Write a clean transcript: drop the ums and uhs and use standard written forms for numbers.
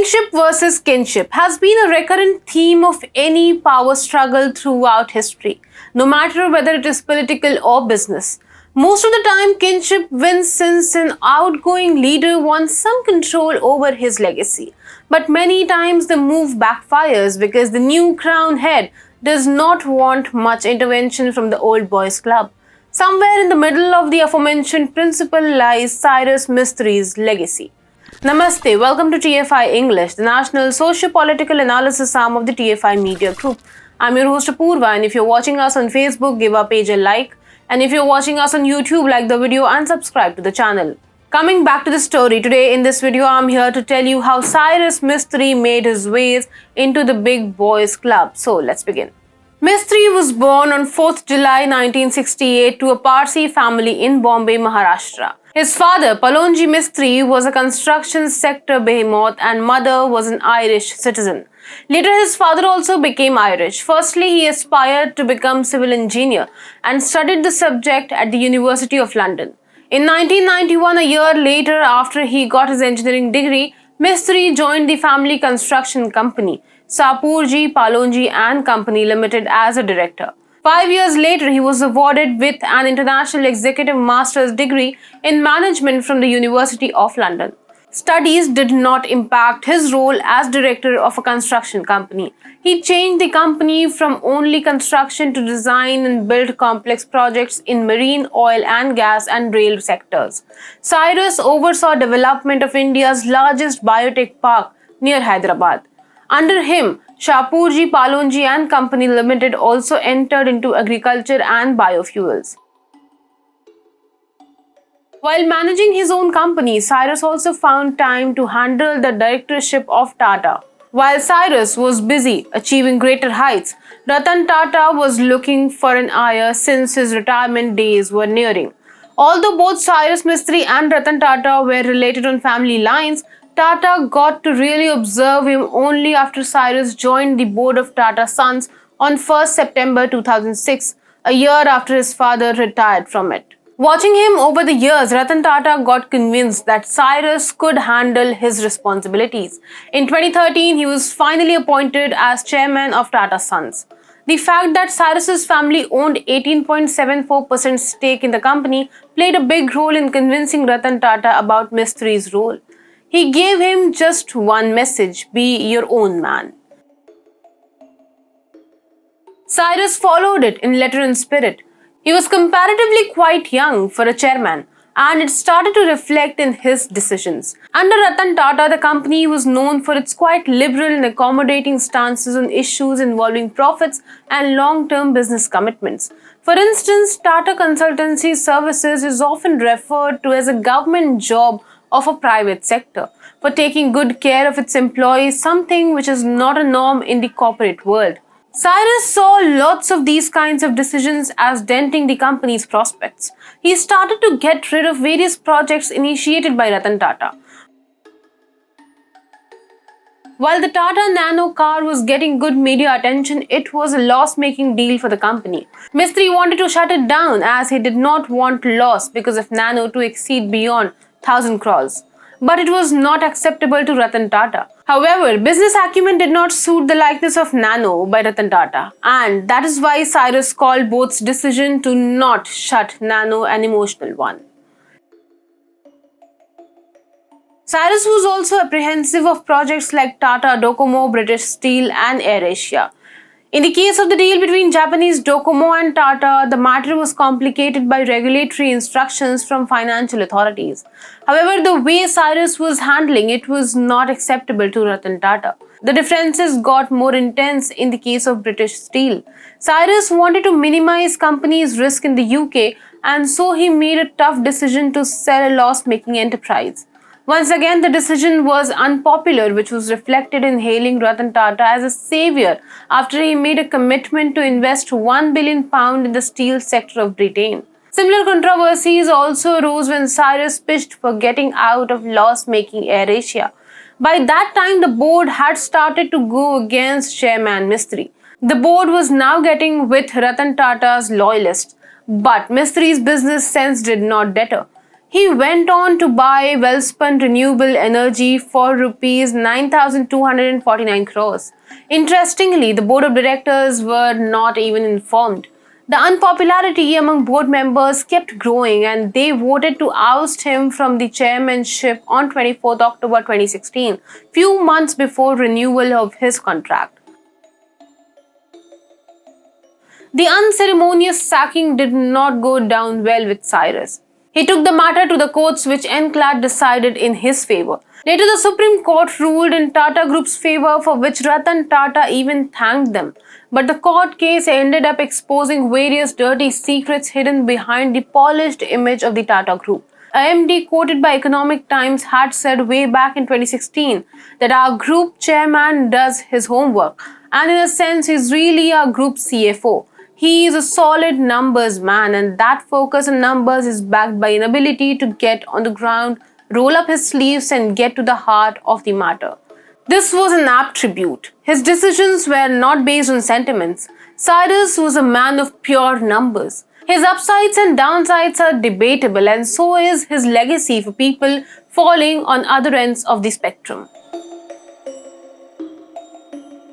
Friendship versus kinship has been a recurrent theme of any power struggle throughout history, no matter whether it is political or business. Most of the time, kinship wins since an outgoing leader wants some control over his legacy. But many times the move backfires because the new crown head does not want much intervention from the old boys club. Somewhere in the middle of the aforementioned principle lies Cyrus Mistry's legacy. Namaste, welcome to TFI English, the national socio-political analysis arm of the TFI Media Group. I'm your host Apurva, and if you're watching us on Facebook, give our page a like. And if you're watching us on YouTube, like the video and subscribe to the channel. Coming back to the story, today in this video, I'm here to tell you how Cyrus Mistry made his ways into the big boys club. So let's begin. Mistry was born on 4th July 1968 to a Parsi family in Bombay, Maharashtra. His father, Palonji Mistry, was a construction sector behemoth and mother was an Irish citizen. Later, his father also became Irish. Firstly, he aspired to become civil engineer and studied the subject at the University of London. In 1991, a year later, after he got his engineering degree, Mistry joined the family construction company, Sapurji, Palonji and Company Limited, as a director. 5 years later, he was awarded with an International Executive Master's degree in Management from the University of London. Studies did not impact his role as director of a construction company. He changed the company from only construction to design and build complex projects in marine, oil and gas and rail sectors. Cyrus oversaw development of India's largest biotech park near Hyderabad. Under him, Shapurji, Palonji and Company Limited also entered into agriculture and biofuels. While managing his own company, Cyrus also found time to handle the directorship of Tata. While Cyrus was busy achieving greater heights, Ratan Tata was looking for an heir since his retirement days were nearing. Although both Cyrus Mistry and Ratan Tata were related on family lines, Tata got to really observe him only after Cyrus joined the board of Tata Sons on 1st September 2006, a year after his father retired from it. Watching him over the years, Ratan Tata got convinced that Cyrus could handle his responsibilities. In 2013, he was finally appointed as chairman of Tata Sons. The fact that Cyrus's family owned 18.74% stake in the company played a big role in convincing Ratan Tata about Mistry's role. He gave him just one message: be your own man. Cyrus followed it in letter and spirit. He was comparatively quite young for a chairman, and it started to reflect in his decisions. Under Ratan Tata, the company was known for its quite liberal and accommodating stances on issues involving profits and long-term business commitments. For instance, Tata Consultancy Services is often referred to as a government job of a private sector for taking good care of its employees, something which is not a norm in the corporate world. Cyrus saw lots of these kinds of decisions as denting the company's prospects. He started to get rid of various projects initiated by Ratan Tata. While the Tata Nano car was getting good media attention, it was a loss-making deal for the company. Mistry wanted to shut it down as he did not want loss because of Nano to exceed beyond 1,000 crores. But it was not acceptable to Ratan Tata. However, business acumen did not suit the likeness of Nano by Ratan Tata, and that is why Cyrus called both's decision to not shut Nano an emotional one. Cyrus was also apprehensive of projects like Tata Docomo, British Steel and AirAsia. In the case of the deal between Japanese Docomo and Tata, the matter was complicated by regulatory instructions from financial authorities. However, the way Cyrus was handling it was not acceptable to Ratan Tata. The differences got more intense in the case of British Steel. Cyrus wanted to minimize company's risk in the UK, and so he made a tough decision to sell a loss-making enterprise. Once again, the decision was unpopular, which was reflected in hailing Ratan Tata as a savior after he made a commitment to invest £1 billion in the steel sector of Britain. Similar controversies also arose when Cyrus pitched for getting out of loss-making AirAsia. By that time, the board had started to go against Chairman Mistry. The board was now getting with Ratan Tata's loyalists, but Mistry's business sense did not deter. He went on to buy Welspun Renewable Energy for rupees 9,249 crores. Interestingly, the board of directors were not even informed. The unpopularity among board members kept growing and they voted to oust him from the chairmanship on 24th October 2016, few months before renewal of his contract. The unceremonious sacking did not go down well with Cyrus. He took the matter to the courts, which NCLAT decided in his favor. Later, the Supreme Court ruled in Tata Group's favor, for which Ratan Tata even thanked them. But the court case ended up exposing various dirty secrets hidden behind the polished image of the Tata Group. AMD, quoted by Economic Times, had said way back in 2016 that our group chairman does his homework, and in a sense, he's really our group CFO. He is a solid numbers man, and that focus on numbers is backed by an ability to get on the ground, roll up his sleeves, and get to the heart of the matter. This was an apt tribute. His decisions were not based on sentiments. Cyrus was a man of pure numbers. His upsides and downsides are debatable, and so is his legacy for people falling on other ends of the spectrum.